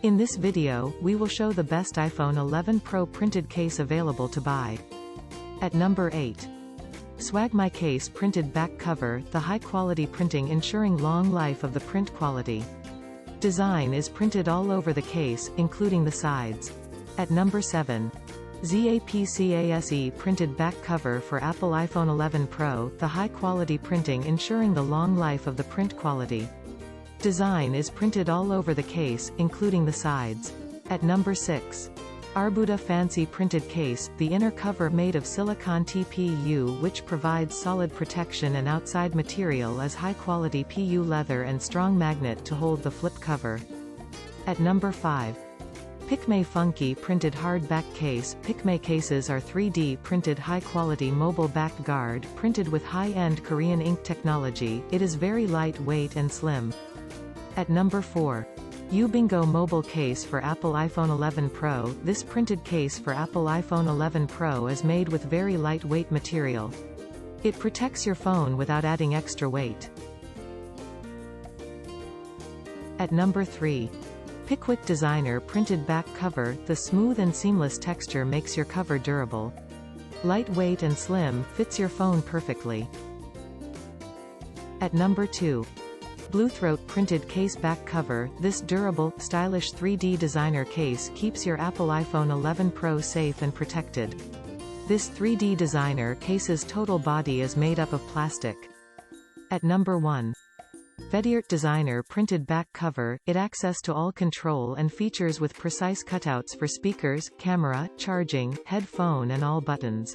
In this video, we will show the best iPhone 11 Pro printed case available to buy. At number 8. Swag My Case Printed Back Cover, the high-quality printing ensuring long life of the print quality. Design is printed all over the case, including the sides. At number 7. ZAPCASE Printed Back Cover for Apple iPhone 11 Pro, the high-quality printing ensuring the long life of the print quality. Design is printed all over the case, including the sides. At number 6. Arbuda Fancy Printed Case, the inner cover made of silicone TPU which provides solid protection and outside material is high-quality PU leather and strong magnet to hold the flip cover. At number 5. Pikkme Funky Printed Hard Back Case. Pikkme cases are 3D printed high-quality mobile back guard, printed with high-end Korean ink technology. It is very lightweight and slim. At number 4. YuBingo Mobile Case for Apple iPhone 11 Pro. This printed case for Apple iPhone 11 Pro is made with very lightweight material. It protects your phone without adding extra weight. At number 3. Picwik Designer Printed Back Cover. The smooth and seamless texture makes your cover durable. Lightweight and slim, fits your phone perfectly. At number 2. Bluethroat Printed Case Back Cover. This durable, stylish 3D designer case keeps your Apple iPhone 11 Pro safe and protected. This 3D designer case's total body is made up of plastic. At number 1. VediArt Designer Printed Back Cover. It access to all control and features with precise cutouts for speakers, camera, charging, headphone and all buttons.